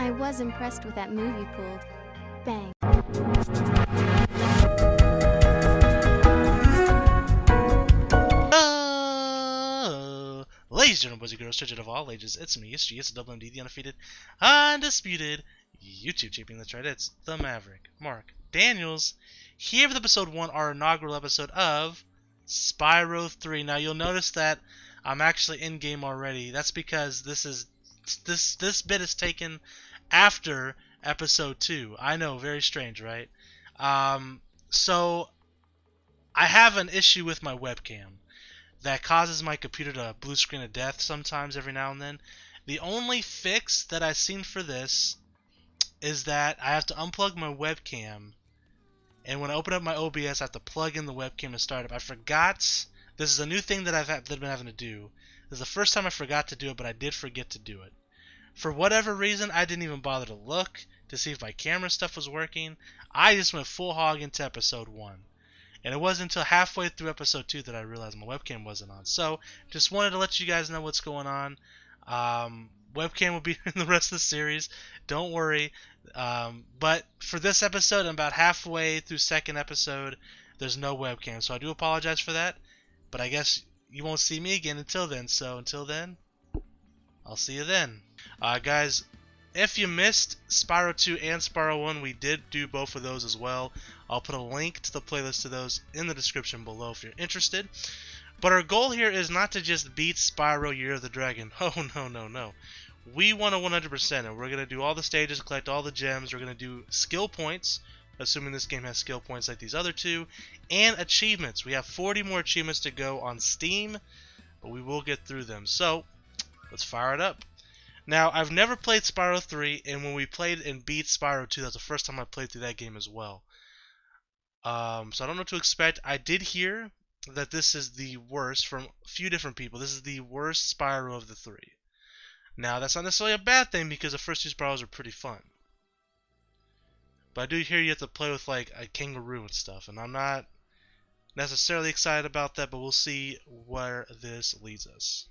I was impressed with that move you pulled. Bang. Ladies and gentlemen, boys and girls, children of all ages, it's me, it's WMD, the undefeated, undisputed YouTube champion. That's right, it's the Maverick, Mark Daniels, here with episode 1, our inaugural episode of Spyro 3. Now you'll notice that I'm actually in game already. That's because this bit is taken after episode 2. I know, very strange, right? So I have an issue with my webcam that causes my computer to blue screen of death sometimes every now and then. The only fix that I've seen for this is that I have to unplug my webcam, and when I open up my OBS I have to plug in the webcam to start up. I forgot. This is a new thing that I've been having to do. This is the first time I forgot to do it, but I did forget to do it. For whatever reason, I didn't even bother to look to see if my camera stuff was working. I just went full hog into episode 1. And it wasn't until halfway through episode 2 that I realized my webcam wasn't on. So, just wanted to let you guys know what's going on. Webcam will be in the rest of the series. Don't worry. But for this episode, I'm about halfway through second episode. There's no webcam. So I do apologize for that. But I guess you won't see me again until then. So until then, I'll see you then. Guys, if you missed Spyro 2 and Spyro 1, we did do both of those as well. I'll put a link to the playlist to those in the description below if you're interested. But our goal here is not to just beat Spyro Year of the Dragon. Oh, no. We want to 100%, and we're going to do all the stages, collect all the gems. We're going to do skill points, assuming this game has skill points like these other two, and achievements. We have 40 more achievements to go on Steam, but we will get through them. So, let's fire it up. Now, I've never played Spyro 3, and when we played and beat Spyro 2, that's the first time I played through that game as well. So I don't know what to expect. I did hear that this is the worst from a few different people. This is the worst Spyro of the 3. Now, that's not necessarily a bad thing because the first two Spyros are pretty fun. But I do hear you have to play with like a kangaroo and stuff, and I'm not necessarily excited about that, but we'll see where this leads us.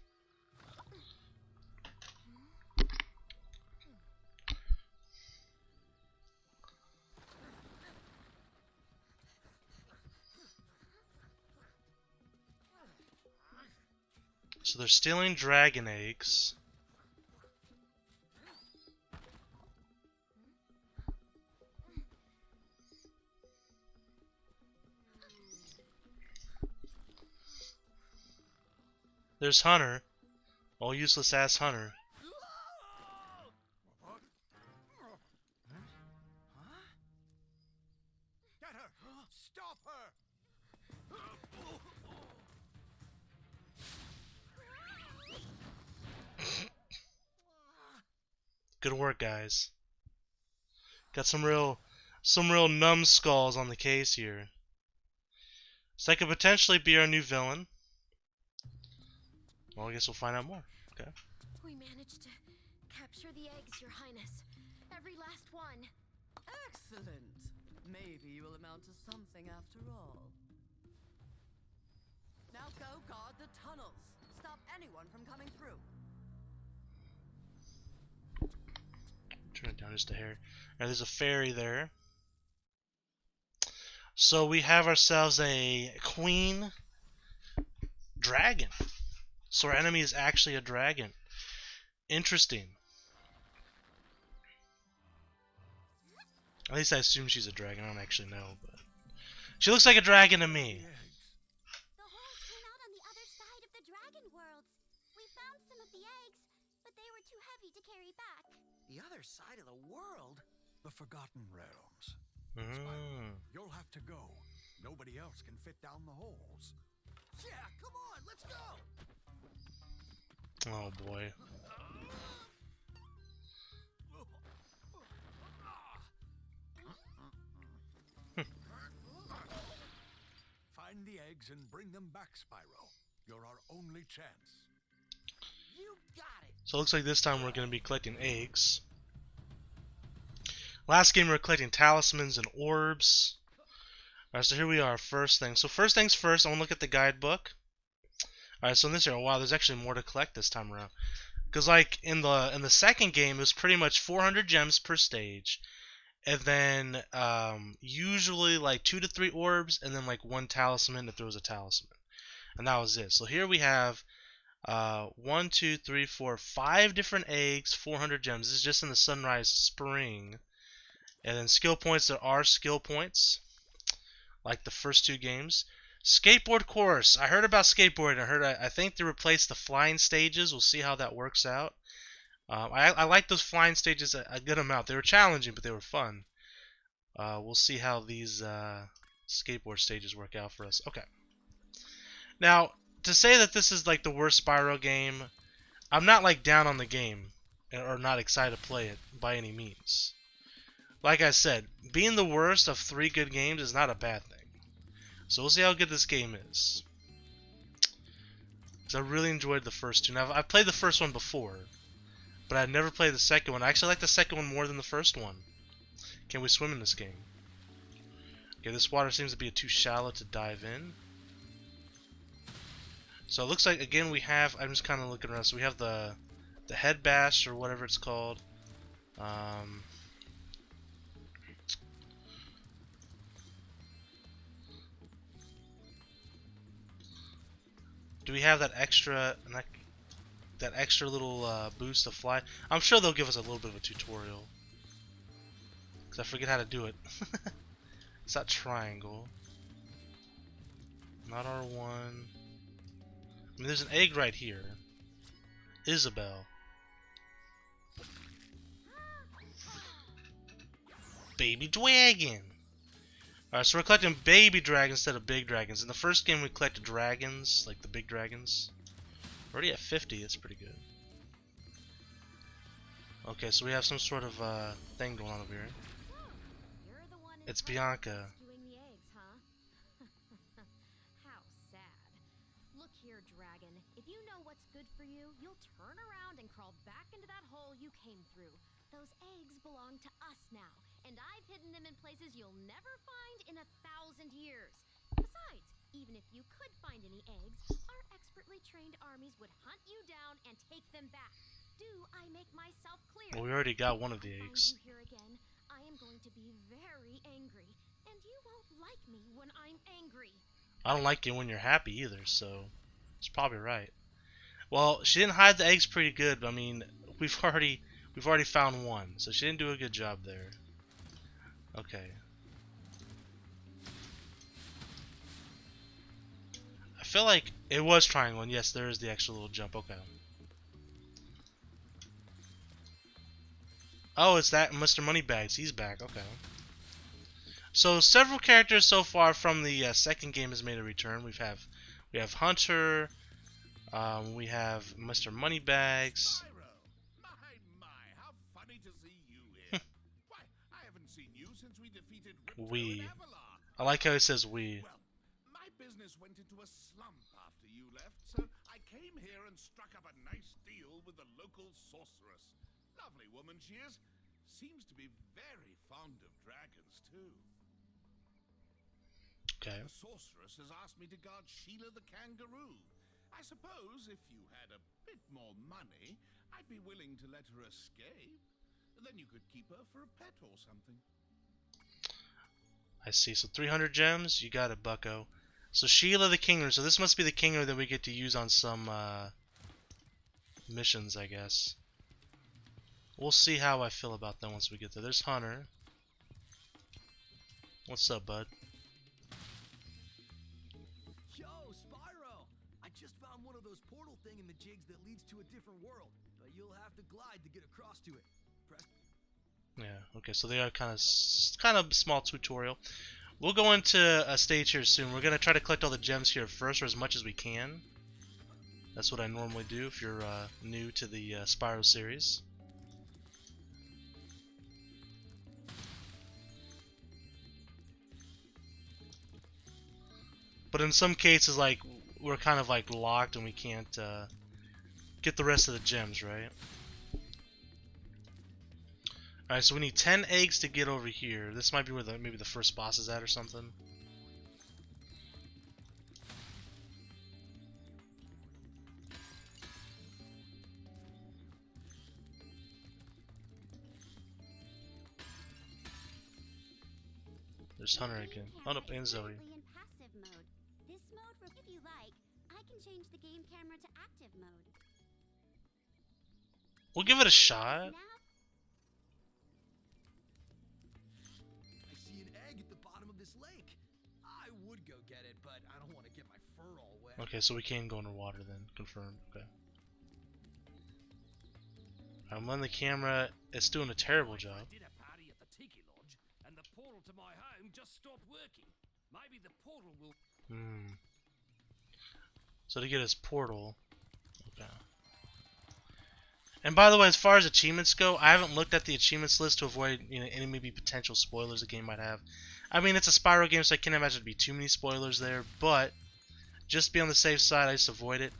So they're stealing dragon eggs. There's Hunter. All useless ass Hunter. Get her! Stop her! Good work, guys. Got some real numbskulls on the case here. So that could potentially be our new villain. Well, I guess we'll find out more. Okay. We managed to capture the eggs, Your Highness. Every last one. Excellent. Maybe you will amount to something after all. Now go guard the tunnels. Stop anyone from coming through. Turn it down just a hair. Now there's a fairy there. So we have ourselves a queen dragon. So our enemy is actually a dragon. Interesting. At least I assume she's a dragon. I don't actually know, but she looks like a dragon to me. The holes came out on the other side of the dragon worlds. We found some of the eggs, but they were too heavy to carry back. The other side of the world? The Forgotten Realms. Spyro, you'll have to go. Nobody else can fit down the holes. Yeah, come on, let's go! Oh boy. Find the eggs and bring them back, Spyro. You're our only chance. You got it! So it looks like this time we're going to be collecting eggs. Last game we were collecting talismans and orbs. Alright, so here we are, first thing. So first things first, I want to look at the guidebook. Alright, so in this area, wow, there's actually more to collect this time around. Because like in the second game, it was pretty much 400 gems per stage, and then usually like 2 to 3 orbs, and then like 1 talisman if there was a talisman, and that was it. So here we have 1, 2, 3, 4, 5 different eggs, 400 gems. This is just in the Sunrise Spring, and then skill points. There are skill points, like the first 2 games. Skateboard course. I heard about skateboarding. I think they replaced the flying stages. We'll see how that works out. I like those flying stages a good amount. They were challenging, but they were fun. We'll see how these skateboard stages work out for us. Okay. Now, to say that this is like the worst Spyro game, I'm not like down on the game or not excited to play it by any means. Like I said, being the worst of 3 good games is not a bad thing. So we'll see how good this game is. Because I really enjoyed the first 2. Now, I've played the first one before, but I've never played the second one. I actually like the second one more than the first one. Can we swim in this game? Okay, this water seems to be too shallow to dive in. So it looks like, again, we have, I'm just kind of looking around, so we have the head bash, or whatever it's called. Do we have that extra little boost to fly? I'm sure they'll give us a little bit of a tutorial, because I forget how to do it. It's that triangle. Not R1. I mean, there's an egg right here. Isabel. Baby dragon. Alright, so we're collecting baby dragons instead of big dragons. In the first game, we collected dragons, like the big dragons. We're already at 50, that's pretty good. Okay, so we have some sort of thing going on over here. It's Bianca. How sad. Look here, dragon. If you know what's good for you, you'll turn around and crawl back into that hole you came through. Those eggs belong to us now, and I've hidden them in places you'll never find in 1,000 years. Besides, even if you could find any eggs, our expertly trained armies would hunt you down and take them back. Do I make myself clear? Well, we already got one of the eggs. If I find you here again, I am going to be very angry, and you won't like me when I'm angry. I don't like you when you're happy either, so it's probably right. Well, she didn't hide the eggs pretty good, but I mean, we've already found one, so she didn't do a good job there. Okay. I feel like it was triangle, and yes, there is the extra little jump. Okay. Oh, it's that Mr. Moneybags. He's back. Okay. So several characters so far from the second game has made a return. We have Hunter. We have Mr. Moneybags. Spyro! My, how funny to see you here. Why, I haven't seen you since we defeated Ripto We. and Avalar. I like how he says we. Well, my business went into a slump after you left, so I came here and struck up a nice deal with the local sorceress. Lovely woman she is. Seems to be very fond of dragons, too. Okay. The sorceress has asked me to guard Sheila the kangaroo. I suppose if you had a bit more money, I'd be willing to let her escape. Then you could keep her for a pet or something. I see. So 300 gems. You got it, bucko. So Sheila the kangaroo. So this must be the kangaroo that we get to use on some missions, I guess. We'll see how I feel about that once we get there. There's Hunter. What's up, bud? Yo, Spyro! I just found one of those portal thing in the jigs that leads to a different world, but you'll have to glide to get across to it. Press. Yeah. Okay. So they are kind of small tutorial. We'll go into a stage here soon. We're gonna try to collect all the gems here first, or as much as we can. That's what I normally do if you're new to the Spyro series. But in some cases, like, we're kind of like locked and we can't get the rest of the gems, right? Alright, so we need 10 eggs to get over here. This might be where maybe the first boss is at or something. There's Hunter again. Oh no, and Zoe. In passive mode. This mode, if you like, I can change the game camera to active mode. We'll give it a shot. Now, I see an egg at the bottom of this lake. I would go get it, but I don't want to get my fur all wet. Okay, so we can go underwater then. Confirmed. Okay. I'm letting the camera. It's doing a terrible job. I did a party at the Tiki Lodge, and the portal to my home just stopped working. Maybe the portal will. So to get his portal. Okay. And by the way, as far as achievements go, I haven't looked at the achievements list to avoid any maybe potential spoilers the game might have. I mean, it's a Spyro game, so I can't imagine there'd be too many spoilers there. But just to be on the safe side, I just avoid it.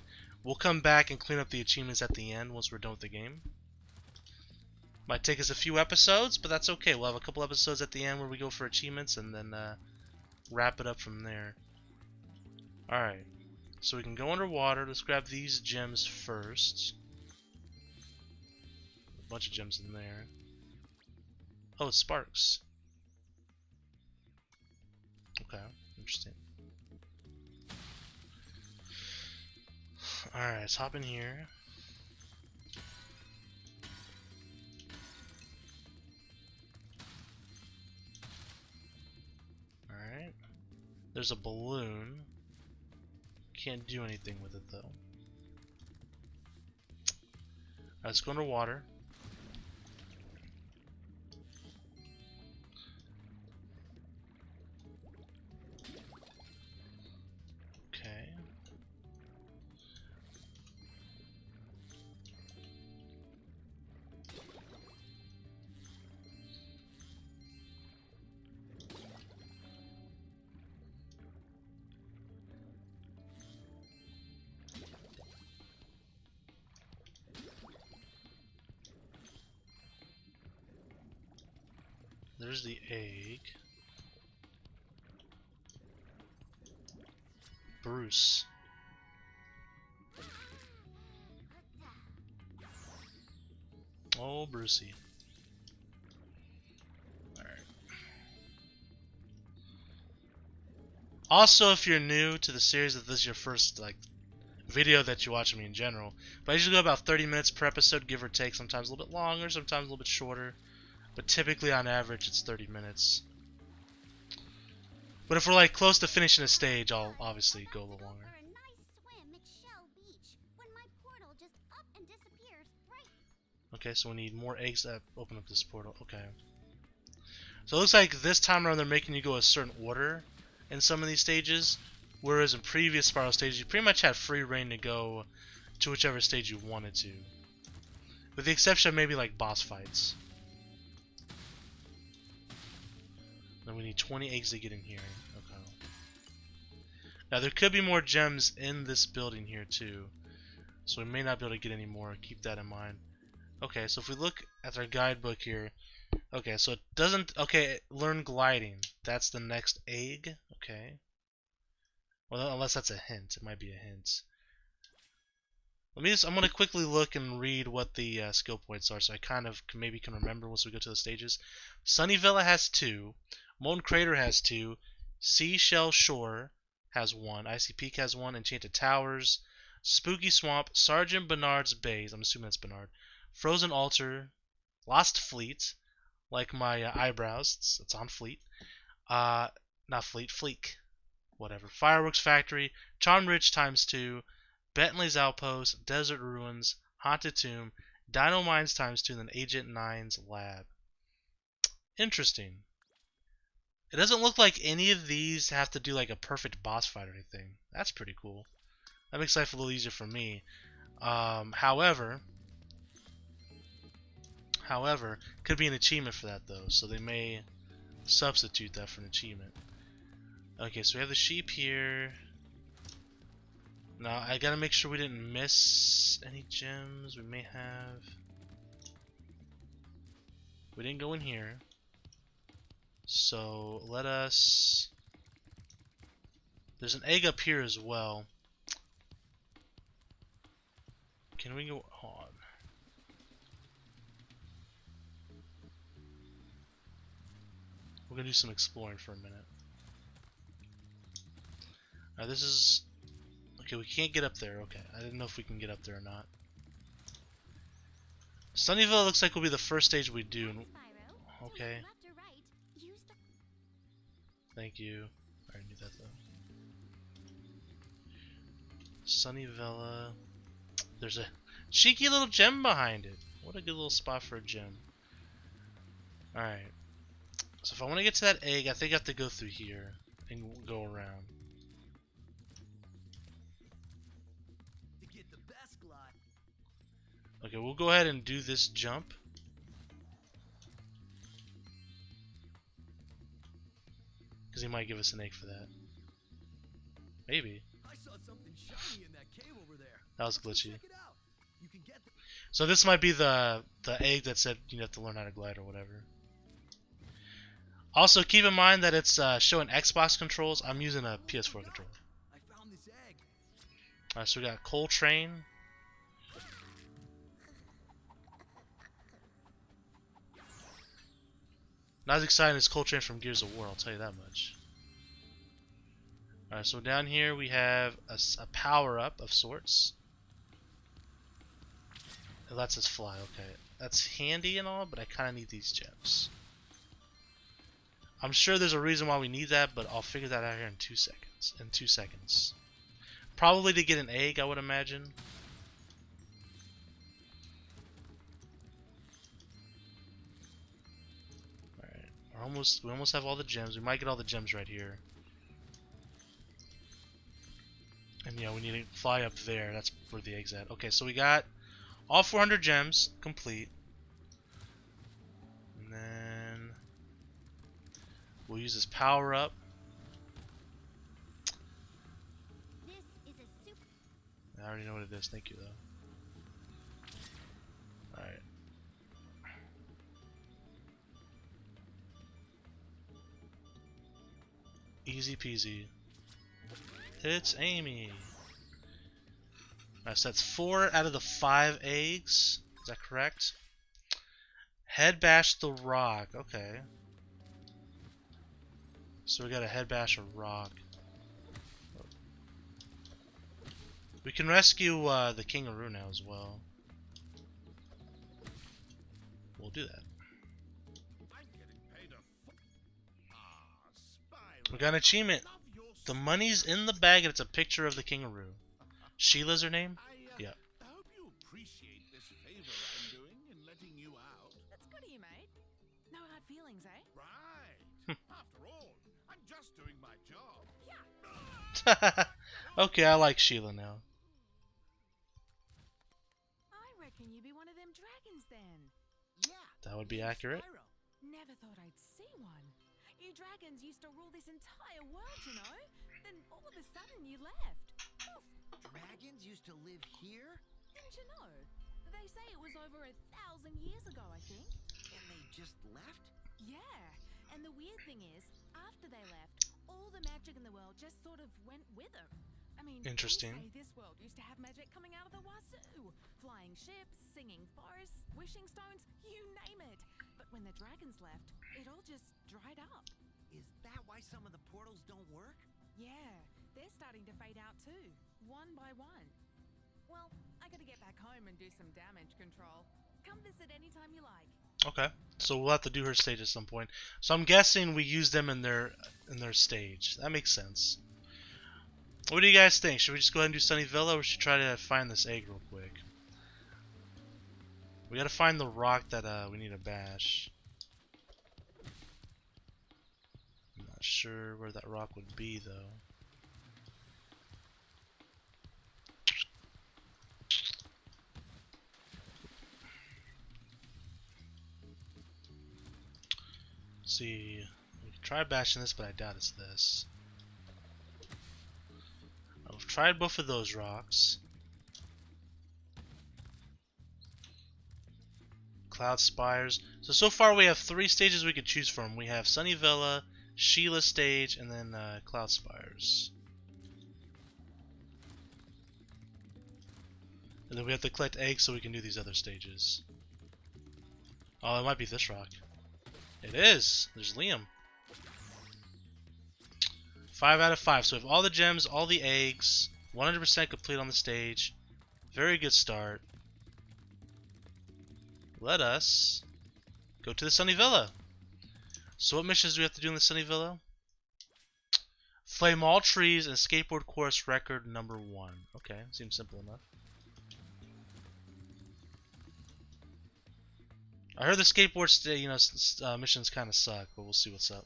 We'll come back and clean up the achievements at the end once we're done with the game. Might take us a few episodes, but that's okay. We'll have a couple episodes at the end where we go for achievements and then wrap it up from there. Alright, so we can go underwater. Let's grab these gems first. A bunch of gems in there. Oh, it's sparks. Okay, interesting. Alright, let's hop in here. Alright. There's a balloon. Can't do anything with it though. Alright, let's go underwater. Okay. There's the egg. Bruce. Oh, Brucey. Alright. Also, if you're new to the series, if this is your first video that you watch of me in general, but I usually go about 30 minutes per episode, give or take, sometimes a little bit longer, sometimes a little bit shorter. But typically on average it's 30 minutes. But if we're close to finishing a stage, I'll obviously go a little longer. for a nice swim at Shell Beach when my portal just up and disappears right. Okay, so we need more eggs to open up this portal. Okay. So it looks like this time around they're making you go a certain order in some of these stages, whereas in previous Spyro stages you pretty much had free reign to go to whichever stage you wanted to. With the exception of maybe boss fights. Then we need 20 eggs to get in here. Okay. Now there could be more gems in this building here too. So we may not be able to get any more. Keep that in mind. Okay, so if we look at our guidebook here. Okay, so it doesn't... Okay, learn gliding. That's the next egg. Okay. Well, unless that's a hint. It might be a hint. I'm going to quickly look and read what the skill points are so I kind of maybe can remember once we go to the stages. Sunny Villa has 2. Molten Crater has 2. Seashell Shore has 1. Icy Peak has 1. Enchanted Towers. Spooky Swamp. Sergeant Bernard's Bays. I'm assuming that's Bernard. Frozen Altar. Lost Fleet. Like my eyebrows. It's on Fleet. Not Fleet. Fleek. Whatever. Fireworks Factory. Charm Ridge ×2. Bentley's Outpost. Desert Ruins. Haunted Tomb. Dino Mines ×2. And then Agent 9's Lab. Interesting. It doesn't look like any of these have to do a perfect boss fight or anything. That's pretty cool. That makes life a little easier for me. However, could be an achievement for that though, so they may substitute that for an achievement. Okay, so we have the sheep here. Now I gotta make sure we didn't miss any gems. We may have. We didn't go in here. So let us... There's an egg up here as well. Can we go on? We're gonna do some exploring for a minute. Alright, this is... Okay, we can't get up there. Okay, I didn't know if we can get up there or not. Sunnyvale looks like will be the first stage we do. Spyro. Okay, Left or right, use the thank you. I already knew that though. Sunnyvale. There's a cheeky little gem behind it. What a good little spot for a gem. Alright. So if I want to get to that egg, I think I have to go through here and go around. To get the best glide. Okay, we'll go ahead and do this jump. Because he might give us an egg for that. Maybe. I saw something shiny in that cave over there. That was Let's go glitchy. check it out. You can get the So this might be the egg that said you have to learn how to glide or whatever. Also, keep in mind that it's showing Xbox controls. I'm using a PS4 controller. I found this egg. Alright, so we got Coltrane. Not as exciting as Coltrane from Gears of War, I'll tell you that much. Alright, so down here we have a power-up of sorts. It lets us fly, okay. That's handy and all, but I kind of need these gems. I'm sure there's a reason why we need that, but I'll figure that out here in 2 seconds. In 2 seconds. Probably to get an egg, I would imagine. Alright, we almost have all the gems. We might get all the gems right here. And yeah, we need to fly up there. That's where the egg's at. Okay, so we got all 400 gems complete. And then we'll use this power up. This is a super. I already know what it is. Thank you, though. Alright. Easy peasy. It's Amy. Alright, so that's 4 out of the 5 eggs. Is that correct? Head bash the rock. Okay. So we gotta head bash a rock. We can rescue the kangaroo now as well. We'll do that. I'm getting paid Spyro. We got an achievement. Love your The money's in the bag and it's a picture of the kangaroo. Sheila's her name? Yeah. I hope you appreciate this favor I'm doing in letting you out. That's good of you, mate. No hard feelings, eh? Right. After all, I'm just doing my job. Okay, I like Sheila now. I reckon you be one of them dragons then. Yeah. That would be accurate. Spyro. Never thought I'd see one. You dragons used to rule this entire world, you know? Then all of a sudden you left. Poof. Dragons used to live here? Didn't you know? They say it was over 1,000 years ago, I think. And they just left? Yeah. And the weird thing is, after they left, all the magic in the world just sort of went with them. I mean, Interesting. they say this world used to have magic coming out of the wazoo. Flying ships, singing forests, wishing stones, you name it. But when the dragons left, it all just dried up. Is that why some of the portals don't work? Yeah, they're starting to fade out too, one by one. Well, I gotta get back home and do some damage control. Come visit anytime you like. Okay. So we'll have to do her stage at some point. So I'm guessing we use them in their stage. That makes sense. What do you guys think? Should we just go ahead and do Sunny Villa, or should we try to find this egg real quick? We gotta find the rock that we need to bash. I'm not sure where that rock would be though. Let's see, we can try bashing this, but I doubt it's this. I've tried both of those rocks. Cloud Spires. So far we have 3 stages we could choose from. We have Sunny Villa, Sheila stage, and then Cloud Spires. And then we have to collect eggs so we can do these other stages. Oh, it might be this rock. It is! There's Liam. 5 out of 5. So we have all the gems, all the eggs, 100% complete on the stage. Very good start. Let us go to the Sunny Villa. So what missions do we have to do in the Sunny Villa? Flame all trees and skateboard course record number 1. Okay, seems simple enough. I heard the skateboard missions kind of suck, but we'll see what's up.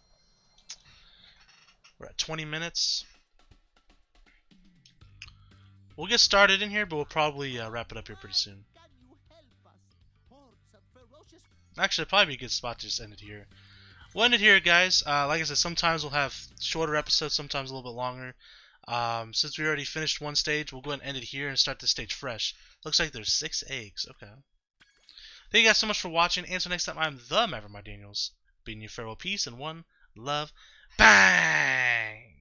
We're at 20 minutes. We'll get started in here, but we'll probably wrap it up here pretty soon. Actually, it'd probably be a good spot to just end it here. We'll end it here, guys. Like I said, sometimes we'll have shorter episodes, sometimes a little bit longer. Since we already finished one stage, we'll go ahead and end it here and start the stage fresh. Looks like there's 6 eggs. Okay. Thank you guys so much for watching. And until next time, I'm the Maverick Daniels. Bidding you farewell, peace, and one love. Bang!